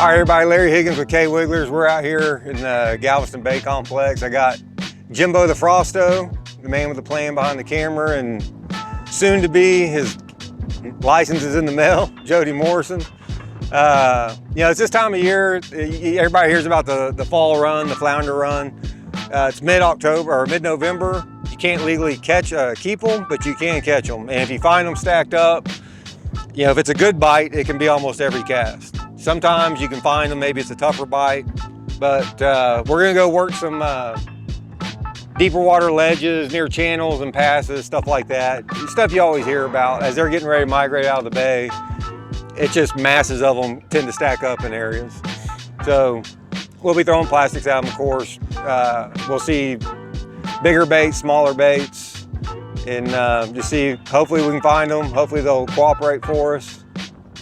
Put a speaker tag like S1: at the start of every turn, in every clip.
S1: All right, everybody, Larry Higgins with K Wigglers. We're out here in the Galveston Bay Complex. I got Jimbo the Frosto, the man with the plan behind the camera, and soon to be, his license is in the mail, Jody Morrison. It's this time of year, everybody hears about the fall run, the flounder run. It's mid-October or mid-November. You can't legally keep them, but you can catch them. And if you find them stacked up, if it's a good bite, it can be almost every cast. Sometimes you can find them, maybe it's a tougher bite, but we're gonna go work some deeper water ledges near channels and passes, stuff like that. Stuff you always hear about as they're getting ready to migrate out of the bay. It's just masses of them tend to stack up in areas. So we'll be throwing plastics at them, of course. We'll see bigger baits, smaller baits, and just see, hopefully we can find them. Hopefully they'll cooperate for us.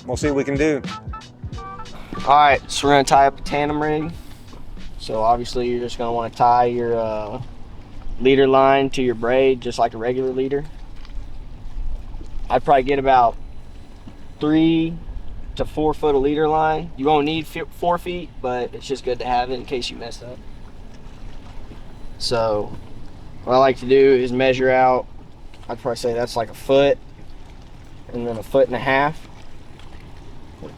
S1: We'll see what we can do.
S2: All right, so we're gonna tie up a tandem rig. So obviously you're just gonna wanna tie your leader line to your braid, just like a regular leader. I'd probably get about 3 to 4 foot of leader line. You won't need 4 feet, but it's just good to have it in case you mess up. So what I like to do is measure out, I'd probably say that's like 1 foot and then 1.5 feet.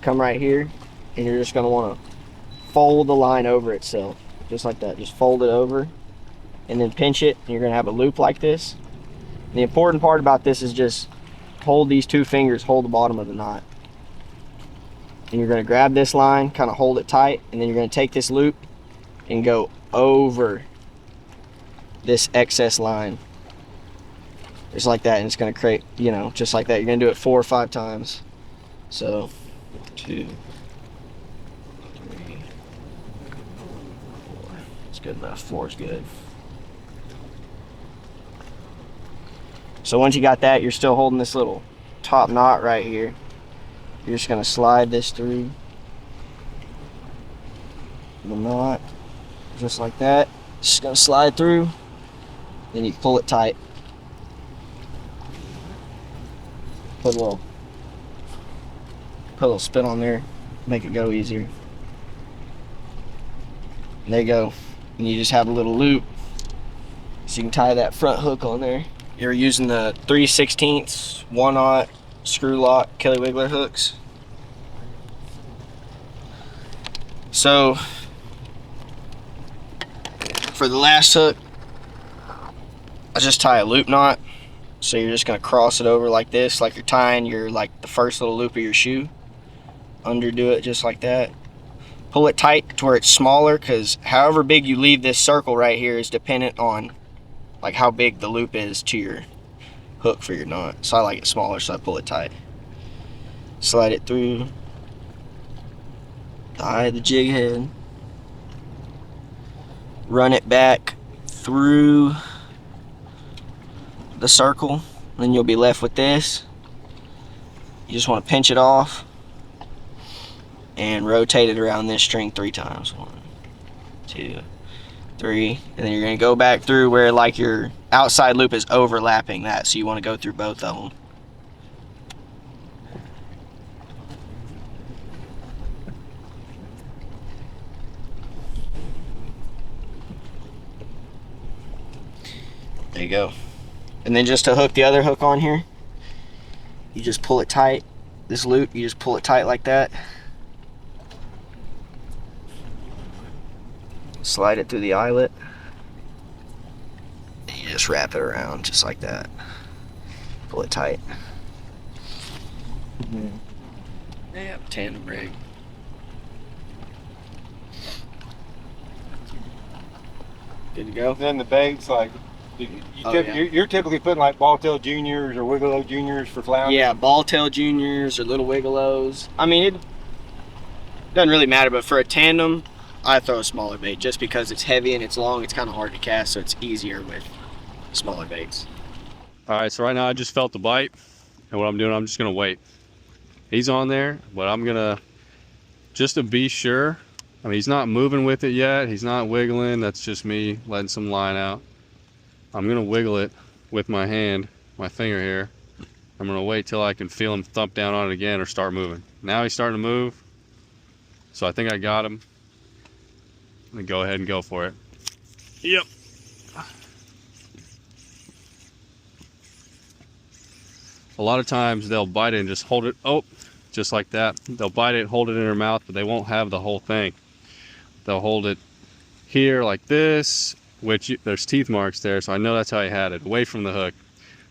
S2: Come right here, and you're just gonna wanna fold the line over itself, just like that. Just fold it over and then pinch it, and you're gonna have a loop like this. And the important part about this is just hold these 2 fingers, hold the bottom of the knot. And you're gonna grab this line, kind of hold it tight, and then you're gonna take this loop and go over this excess line. Just like that, and it's gonna create, just like that. You're gonna do it 4 or 5 times. So 2, 3, 4. It's good enough. 4 is good. So once you got that, you're still holding this little top knot right here. You're just gonna slide this through the knot, just like that. Just gonna slide through, then you pull it tight. Put a little spin on there, make it go easier. And there you go. And you just have a little loop, so you can tie that front hook on there. You're using the 3/16 1/0 screw lock Kelly Wiggler hooks. So for the last hook, I just tie a loop knot. So you're just gonna cross it over like this, like you're tying the first little loop of your shoe. Underdo it just like that. Pull it tight to where it's smaller, because however big you leave this circle right here is dependent on like how big the loop is to your hook for your knot. So I like it smaller, so I pull it tight. Slide it through the eye of the jig head. Run it back through the circle, then you'll be left with this. You just want to pinch it off and rotate it around this string 3 times. 1, 2, 3, and then you're going to go back through where like your outside loop is overlapping that, so you want to go through both of them. There you go. And then just to hook the other hook on here, you just pull it tight. This loop, you just pull it tight like that. Slide it through the eyelet. And you just wrap it around just like that. Pull it tight. Yep, tandem rig. Good to go.
S1: Then the baits, like, you're typically putting like ball-tail juniors or wiggle juniors for flounder?
S2: Yeah, ball-tail juniors or little wiggle-os. I mean, it doesn't really matter, but for a tandem, I throw a smaller bait just because it's heavy and it's long. It's kind of hard to cast, so it's easier with smaller baits.
S3: All right, so right now I just felt the bite, and what I'm doing, I'm just gonna wait. He's on there, but I'm gonna, just to be sure, I mean, he's not moving with it yet. He's not wiggling. That's just me letting some line out. I'm gonna wiggle it with my hand, my finger here. I'm gonna wait till I can feel him thump down on it again or start moving. Now he's starting to move. So I think I got him. I'm gonna go ahead and go for it. Yep. A lot of times they'll bite it and just hold it, oh, just like that. They'll bite it, hold it in their mouth, but they won't have the whole thing. They'll hold it here like this, which there's teeth marks there, so I know that's how he had it, away from the hook.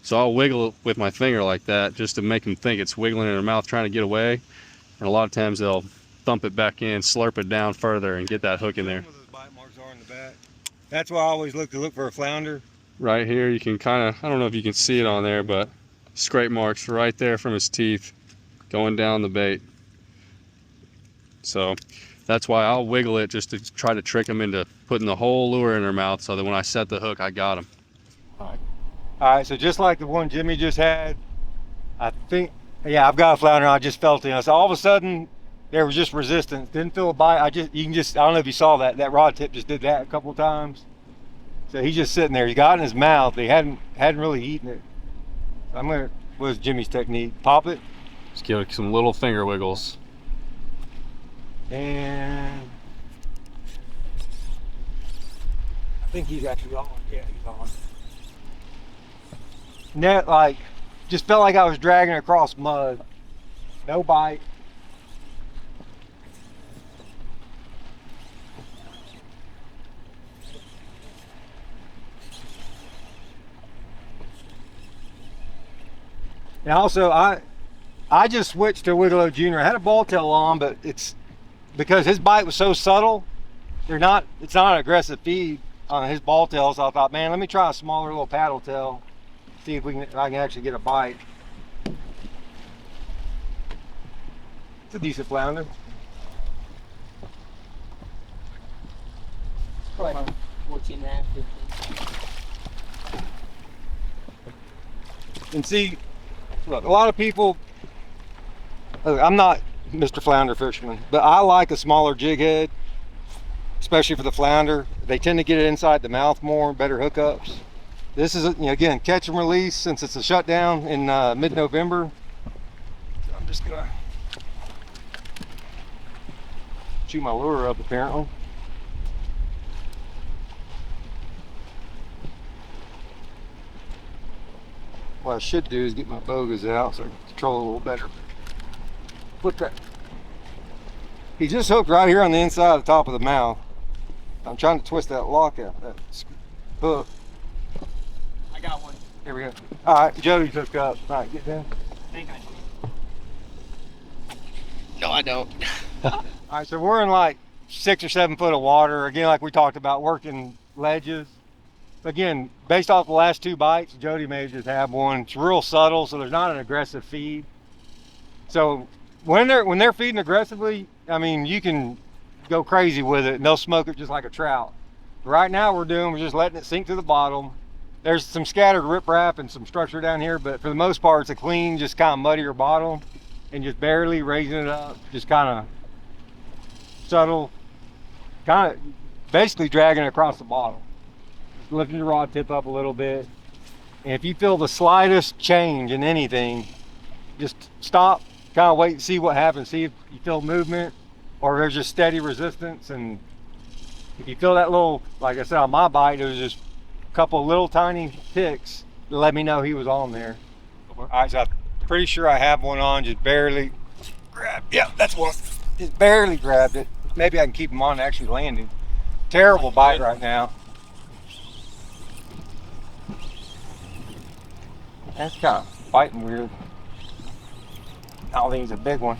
S3: So I'll wiggle it with my finger like that just to make them think it's wiggling in their mouth trying to get away. And a lot of times they'll thump it back in, slurp it down further, and get that hook in there.
S1: Where those bite marks are in the back. That's why I always look for a flounder.
S3: Right here, you can kind of, I don't know if you can see it on there, but scrape marks right there from his teeth going down the bait. So that's why I'll wiggle it just to try to trick them into putting the whole lure in their mouth so that when I set the hook, I got them.
S1: All right, so just like the one Jimmy just had, I think, yeah, I've got a flounder. I just felt it. So all of a sudden, there was just resistance. Didn't feel a bite. I don't know if you saw that. That rod tip just did that a couple of times. So he's just sitting there. He got it in his mouth. He hadn't really eaten it. What was Jimmy's technique? Pop it.
S3: Just give it some little finger wiggles.
S1: And I think he's actually on. Yeah, he's on. Net, like, just felt like I was dragging across mud. No bite. And also, I just switched to Wieller Jr. I had a ball tail on, but it's because his bite was so subtle. It's not an aggressive feed on his ball tail. So I thought, man, let me try a smaller little paddle tail, see if I can actually get a bite. It's a decent flounder.
S2: Probably 14 and a half, 15.
S1: And see, look, a lot of people, I'm not Mr. Flounder fisherman, but I like a smaller jig head, especially for the flounder. They tend to get it inside the mouth more, better hookups. This is, again, catch and release since it's a shutdown in mid-November. So I'm just gonna shoot my lure up apparently. What I should do is get my bogas out so I can control it a little better. Flip that. He's just hooked right here on the inside of the top of the mouth. I'm trying to twist that lock out, that hook.
S2: I got one.
S1: Here we go. All right, Jody's hooked up. All right, get down.
S2: I think I do. No, I don't.
S1: All right, so we're in like 6 or 7 foot of water. Again, like we talked about, working ledges. Again, based off the last 2 bites, Jody may just have one. It's real subtle, so there's not an aggressive feed. So when they're feeding aggressively, I mean, you can go crazy with it and they'll smoke it just like a trout. Right now we're just letting it sink to the bottom. There's some scattered riprap and some structure down here, but for the most part it's a clean, just kind of muddier bottom, and just barely raising it up, just kind of subtle, kind of basically dragging it across the bottom. Just lifting your rod tip up a little bit. And if you feel the slightest change in anything, just stop, kind of wait and see what happens. See if you feel movement or there's just steady resistance. And if you feel that little, like I said on my bite, it was just a couple of little tiny ticks to let me know he was on there. All right, so I'm pretty sure I have one on, just barely grabbed. Yeah, that's one. Just barely grabbed it. Maybe I can keep him on to actually landing. Terrible bite right now. That's kind of biting weird. I don't think it's a big one.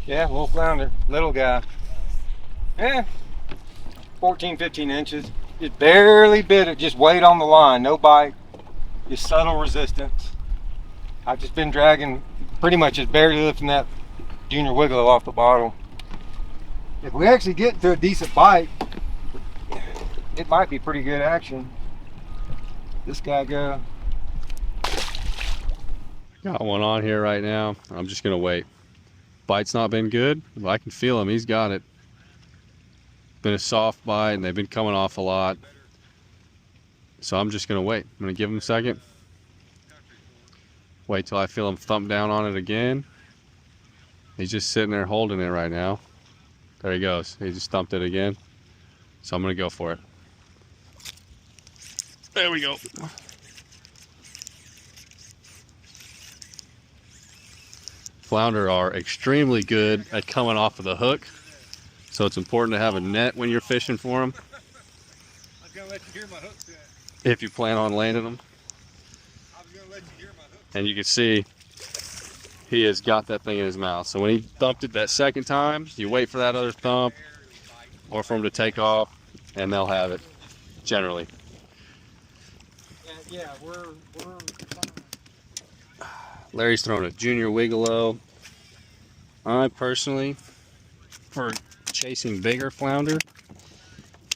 S1: Yeah, little flounder, little guy. Yeah, 14, 15 inches. Just barely bit it, just weight on the line, no bite. Just subtle resistance. I've just been dragging, pretty much just barely lifting that junior wiggler off the bottom. If we actually get to a decent bite, it might be pretty good action. This guy go.
S3: Got one on here right now. I'm just gonna wait. Bite's not been good, but I can feel him. He's got it. Been a soft bite, and they've been coming off a lot. So I'm just gonna wait. I'm gonna give him a second. Wait till I feel him thump down on it again. He's just sitting there holding it right now. There he goes. He just thumped it again. So I'm gonna go for it. There we go. Flounder are extremely good at coming off of the hook. So it's important to have a net when you're fishing for them.
S1: I was gonna let you hear my hook set.
S3: If you plan on landing them.
S1: I was gonna let you hear my hook.
S3: And you can see he has got that thing in his mouth. So when he thumped it that second time, you wait for that other thump or for him to take off and they'll have it, generally.
S1: Yeah, we're
S3: Larry's throwing a junior Wiggle. I personally, for chasing bigger flounder,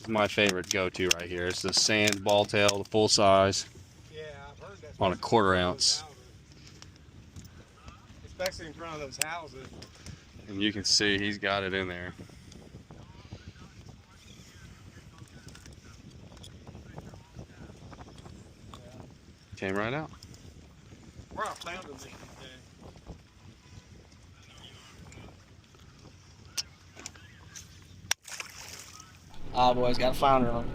S3: is my favorite go-to right here. It's the sand ball tail, the full size,
S1: yeah, I've heard that
S3: on a 1/4 ounce.
S1: Especially in front of those houses.
S3: And you can see he's got it in there. Came right out.
S1: We're not Flounder this day.
S2: Ah, boys, got a flounder on.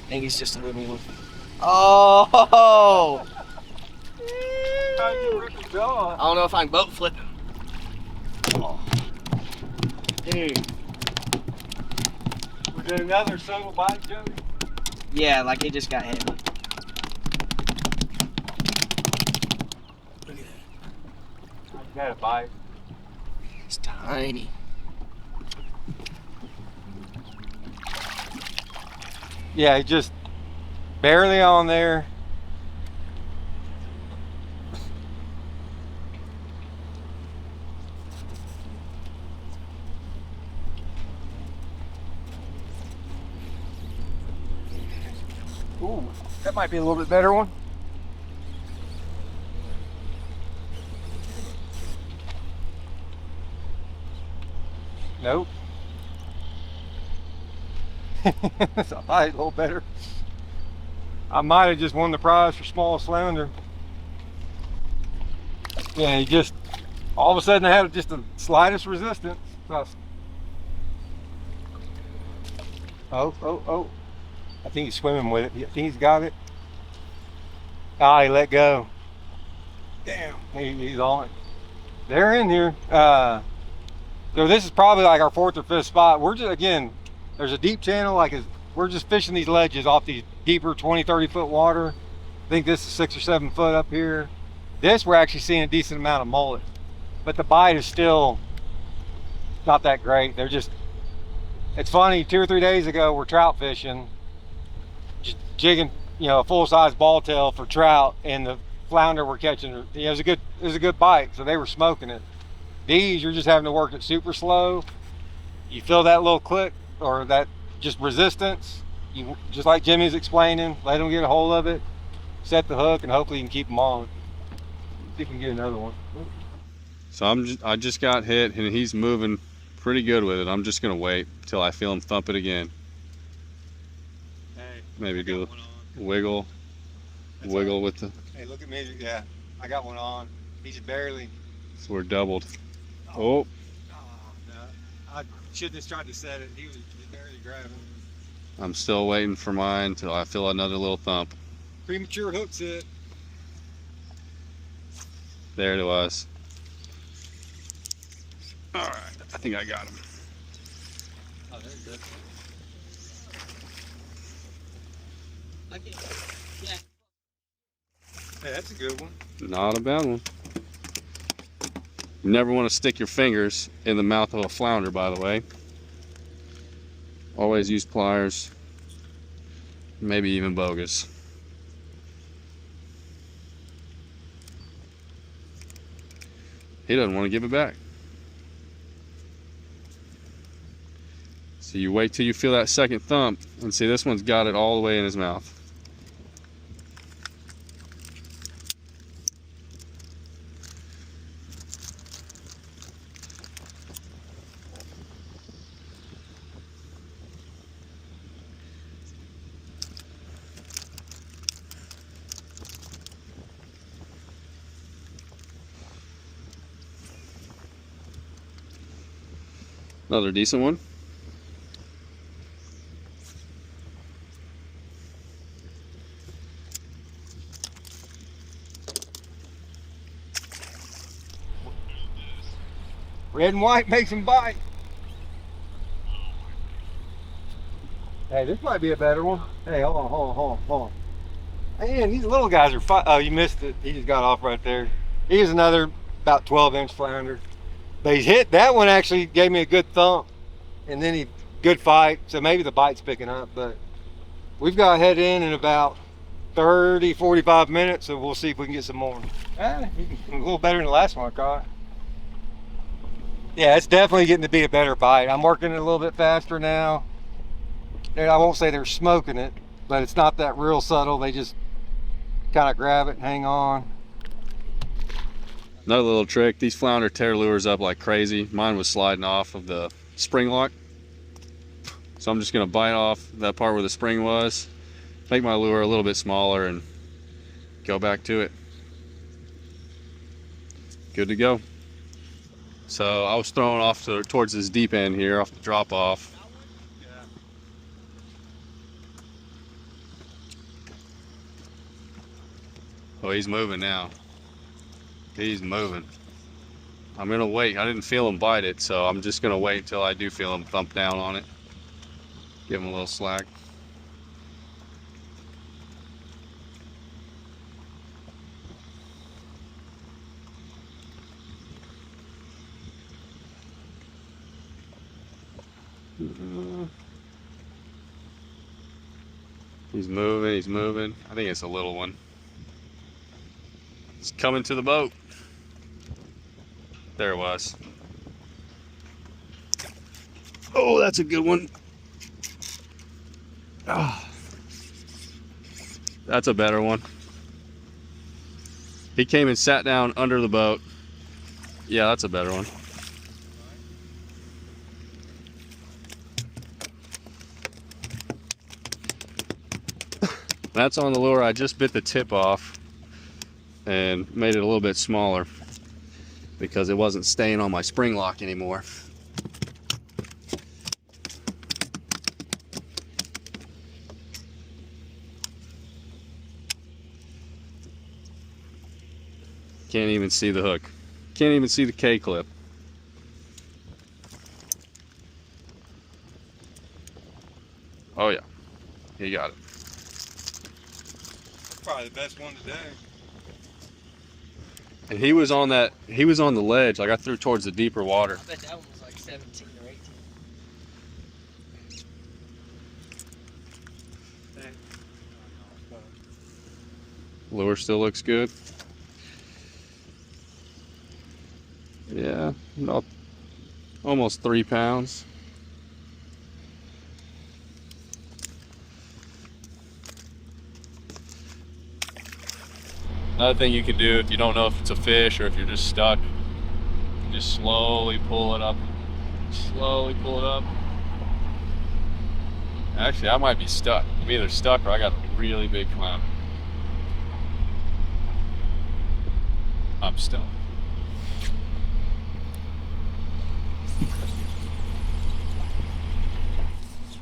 S2: I think he's just a little one. Oh! I don't know if I can boat flip him. Oh. Dude.
S1: We did another subtle bite, Jody.
S2: Yeah, like it just got heavy.
S1: I got a bite.
S2: It's tiny.
S1: Yeah, he just barely on there. Ooh, that might be a little bit better one. Nope. It's a little better. I might have just won the prize for smallest flounder. Yeah, he just all of a sudden had just the slightest resistance. Oh. I think he's swimming with it. I think he's got it. Ah, he let go. Damn, he's on it. They're in here. So this is probably like our 4th or 5th spot. We're just, again, there's a deep channel, we're just fishing these ledges off these deeper 20, 30 foot water. I think this is 6 or 7 foot up here. This, we're actually seeing a decent amount of mullet, but the bite is still not that great. They're just, it's funny, 2 or 3 days ago, we're trout fishing, just jigging, a full size ball tail for trout, and the flounder we're catching, it was a good bite, so they were smoking it. These, you're just having to work it super slow. You feel that little click or that just resistance. You just like Jimmy's explaining, let them get a hold of it, set the hook, and hopefully you can keep them on. See if we can get another one.
S3: So I just got hit and he's moving pretty good with it. I'm just gonna wait till I feel him thump it again.
S1: Hey,
S3: maybe do a wiggle with the.
S1: Hey, look at me. Yeah, I got one on. He just barely.
S3: So we're doubled. Oh.
S1: No. I shouldn't have tried to set it. He was barely grabbing.
S3: I'm still waiting for mine till I feel another little thump.
S1: Premature hook set.
S3: There it was. All right, I think I got him.
S1: Oh, there you go.
S2: Yeah.
S1: Hey, that's a good one.
S3: Not a bad one. You never want to stick your fingers in the mouth of a flounder, by the way. Always use pliers, maybe even bogus. He doesn't want to give it back. So you wait till you feel that second thump, and see this one's got it all the way in his mouth. Another decent one.
S1: Red and white makes them bite. Hey, this might be a better one. Hey, hold on, hold on, hold on, hold on. Man, these little guys are fine. Oh, you missed it. He just got off right there. Here's another about 12-inch flounder. But he's hit, that one actually gave me a good thump. And then good fight. So maybe the bite's picking up, but we've got to head in about 30, 45 minutes. So we'll see if we can get some more. A little better than the last one I caught. Yeah, it's definitely getting to be a better bite. I'm working it a little bit faster now. I won't say they're smoking it, but it's not that real subtle. They just kind of grab it and hang on.
S3: Another little trick, these flounder tear lures up like crazy. Mine was sliding off of the spring lock. So I'm just gonna bite off that part where the spring was, make my lure a little bit smaller and go back to it. Good to go. So I was throwing off towards this deep end here, off the drop off. Oh, he's moving now. He's moving. I'm gonna wait. I didn't feel him bite it, so I'm just gonna wait until I do feel him thump down on it. Give him a little slack. He's moving, he's moving. I think it's a little one. It's coming to the boat. There it was. Oh, that's a good one. Oh, that's a better one. He came and sat down under the boat. Yeah, that's a better one. That's on the lure I just bit the tip off and made it a little bit smaller because it wasn't staying on my spring lock anymore. Can't even see the hook. Can't even see the K-clip. Oh yeah, he got it.
S1: Probably the best one today.
S3: And he was on the ledge. Like I threw towards the deeper water.
S2: I bet that one was like 17 or 18.
S3: Lure still looks good. Yeah, about almost 3 pounds. Another thing you can do if you don't know if it's a fish or if you're just stuck, you just slowly pull it up. Slowly pull it up. Actually, I might be stuck. I'm either stuck or I got a really big clown. I'm stuck.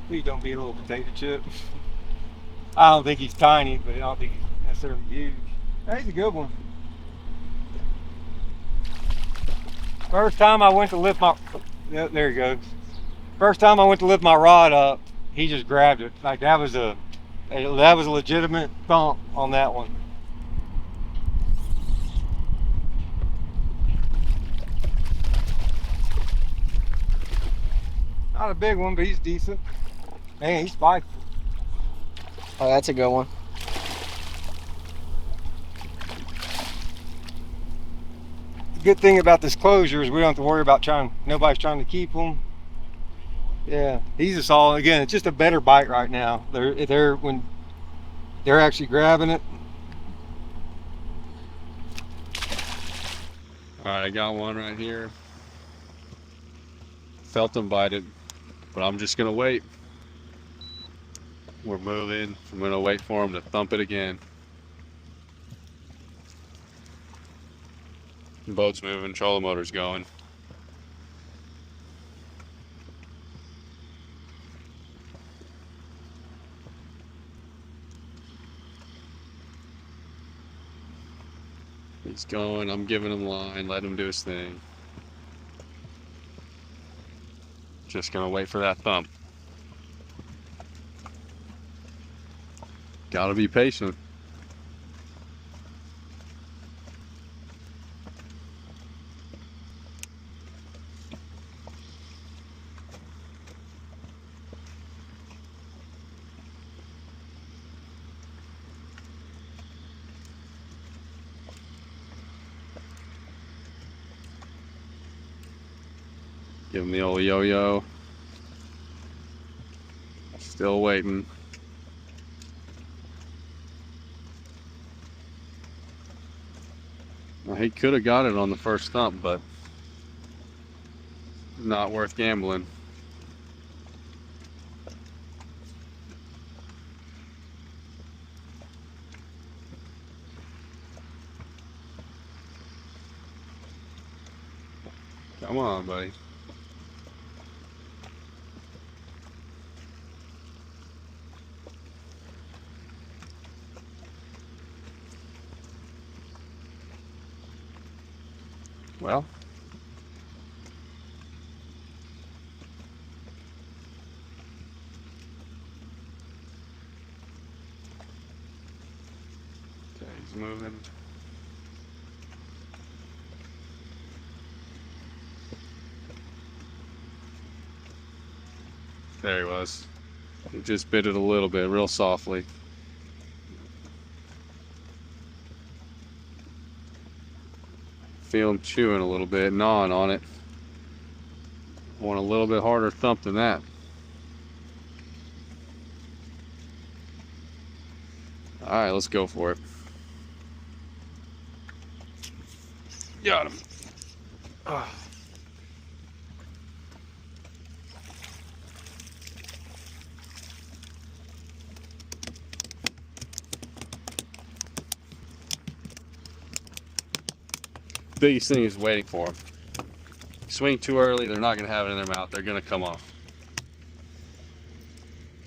S1: Please don't be a little potato chip. I don't think he's tiny, but I don't think he's necessarily huge. He's a good one. First time I went to lift my, yeah, there he goes. First time I went to lift my rod up, he just grabbed it. Like that was a legitimate thump on that one. Not a big one, but he's decent. Man, he's spiked.
S2: Oh, that's a good one.
S1: The good thing about this closure is we don't have to worry about nobody's trying to keep them. Yeah, he's a solid. Again, it's just a better bite right now. When they're actually grabbing it.
S3: All right, I got one right here. Felt him bite it, but I'm just gonna wait. We're moving. I'm gonna wait for him to thump it again. The boat's moving, trolling motor's going. He's going. I'm giving him line. Let him do his thing. Just gonna wait for that thump. Gotta be patient. Give him the old yo-yo. Still waiting. Well, he could have got it on the first thump, but not worth gambling. Come on, buddy. Well, okay, he's moving. There he was. He just bit it a little bit, real softly. Feel him chewing a little bit, gnawing on it. Want a little bit harder thump than that. All right, let's go for it. Got him. Ah. Biggest thing is waiting for them. Swing too early, they're not going to have it in their mouth. They're going to come off.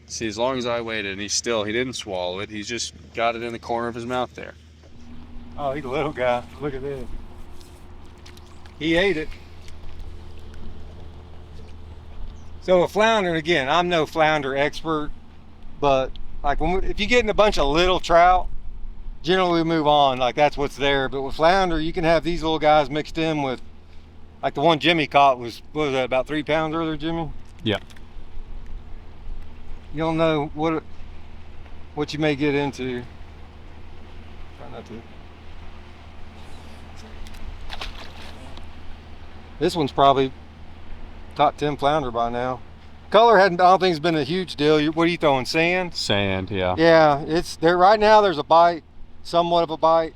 S3: See, as long as I waited, and he didn't swallow it. He's just got it in the corner of his mouth there.
S1: Oh, he's a little guy. Look at this. He ate it. So a flounder, again, I'm no flounder expert, but like if you get in a bunch of little trout, generally we move on, like that's what's there. But with flounder, you can have these little guys mixed in with, like the one Jimmy caught was that, about 3 pounds earlier, Jimmy?
S3: Yeah.
S1: You don't know what you may get into. Try not to. This one's probably top 10 flounder by now. Color I don't think it's been a huge deal. What are you throwing, sand?
S3: Sand, yeah.
S1: Yeah, it's there right now. There's a bite, somewhat of a bite.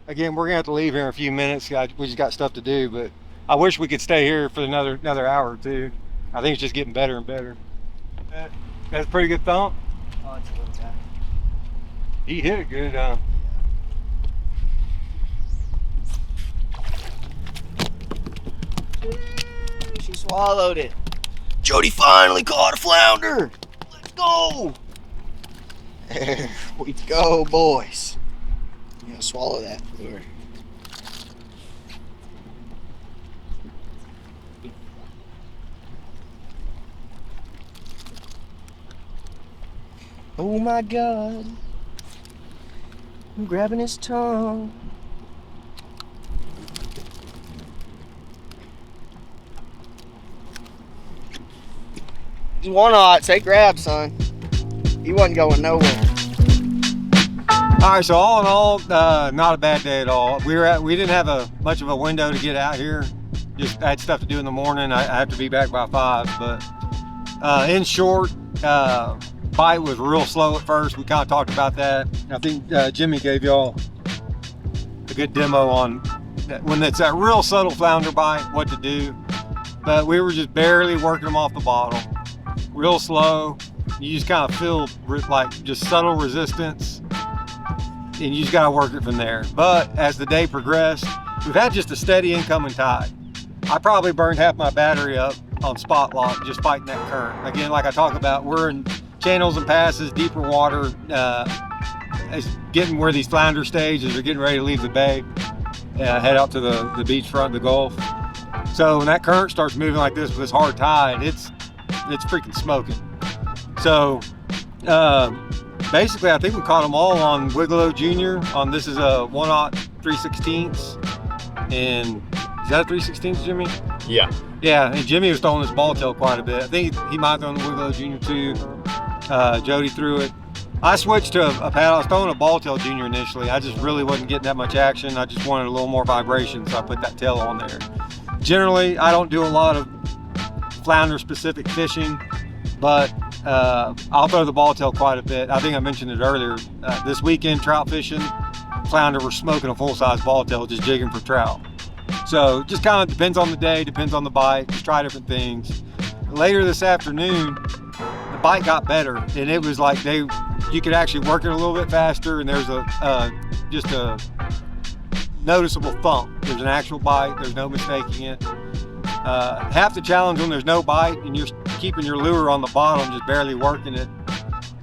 S1: Again, we're gonna have to leave here in a few minutes. We just got stuff to do, but I wish we could stay here for another hour or two. I think it's just getting better and better. That's a pretty good thump.
S2: Oh, it's a little guy.
S1: He hit it good, huh?
S2: She swallowed it. Jody finally caught a flounder. Let's go. There we go, boys. You gotta swallow that lure. Oh my God. I'm grabbing his tongue. He's 1-aught. Say grab, son. He wasn't going nowhere.
S1: All right, so all in all, not a bad day at all. We didn't have much of a window to get out here. Just had stuff to do in the morning. I have to be back by 5, but in short, bite was real slow at first. We kind of talked about that. I think Jimmy gave y'all a good demo on that, when it's that real subtle flounder bite, what to do. But we were just barely working them off the bottle. Real slow. You just kind of feel like just subtle resistance, and you just got to work it from there. But as the day progressed, we've had just a steady incoming tide. I probably burned half my battery up on spot lock just fighting that current. Again, like I talk about, we're in channels and passes, deeper water. It's getting where these flounder stages are getting ready to leave the bay. head out to the beachfront, the Gulf. So when that current starts moving like this with this hard tide, it's freaking smoking. So basically, I think we caught them all on Wieller Jr. This is a 1/0 3/16, and is that a 3/16, Jimmy?
S2: Yeah.
S1: Yeah, and Jimmy was throwing his ball tail quite a bit. I think he might have thrown the Wieller Jr. too. Jody threw it. I switched to a paddle. I was throwing a ball tail Junior initially. I just really wasn't getting that much action. I just wanted a little more vibration, so I put that tail on there. Generally, I don't do a lot of flounder specific fishing, but I'll throw the ball tail quite a bit. I think I mentioned it earlier. This weekend, trout fishing, flounder were smoking a full-size ball tail, just jigging for trout. So just kind of depends on the day, depends on the bite. Just try different things. Later this afternoon, the bite got better, and it was like you could actually work it a little bit faster, and there's just a noticeable thump. There's an actual bite. There's no mistaking it. Half the challenge when there's no bite and you're keeping your lure on the bottom, just barely working it,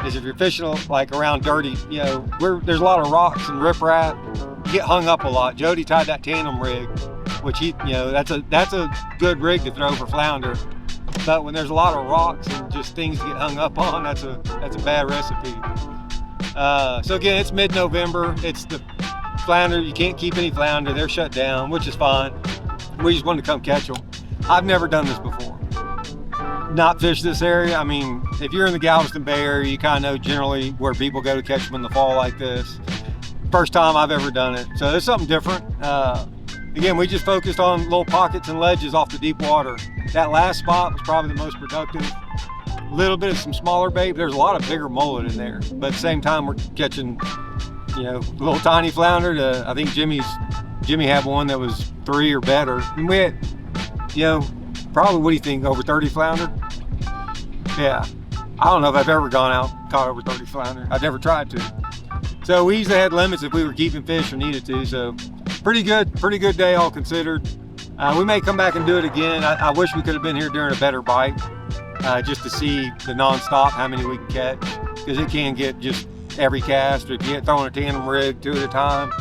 S1: is if you're fishing like around dirty, there's a lot of rocks and riprap. You get hung up a lot. Jody tied that Tandem rig, which that's a good rig to throw for flounder. But when there's a lot of rocks and just things to get hung up on, that's a bad recipe. So again, it's mid-November. It's the flounder. You can't keep any flounder. They're shut down, which is fine. We just wanted to come catch them. I've never done this before. Not fished this area. I mean, if you're in the Galveston Bay area, you kind of know generally where people go to catch them in the fall like this. First time I've ever done it. So it's something different. Again, we just focused on little pockets and ledges off the deep water. That last spot was probably the most productive. A little bit of some smaller bait, but there's a lot of bigger mullet in there. But at the same time, we're catching, little tiny flounder. I think Jimmy had one that was 3 or better. And we had, probably, what do you think, over 30 flounder? Yeah. I don't know if I've ever gone out and caught over 30 flounder. I've never tried to. So we usually had limits if we were keeping fish or needed to. So pretty good day all considered. We may come back and do it again. I wish we could have been here during a better bite, just to see the nonstop, how many we can catch, because it can get just every cast, or if you get throwing a tandem rig 2 at a time.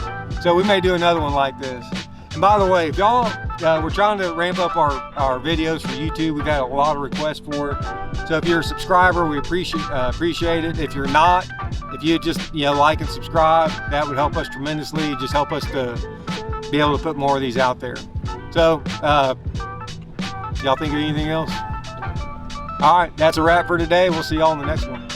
S1: So we may do another one like this. And by the way, if y'all, we're trying to ramp up our videos for YouTube. We've got a lot of requests for it. So if you're a subscriber, we appreciate it. If you're not, if you just like and subscribe, that would help us tremendously. Just help us to be able to put more of these out there. So y'all think of anything else? All right, that's a wrap for today. We'll see y'all in the next one.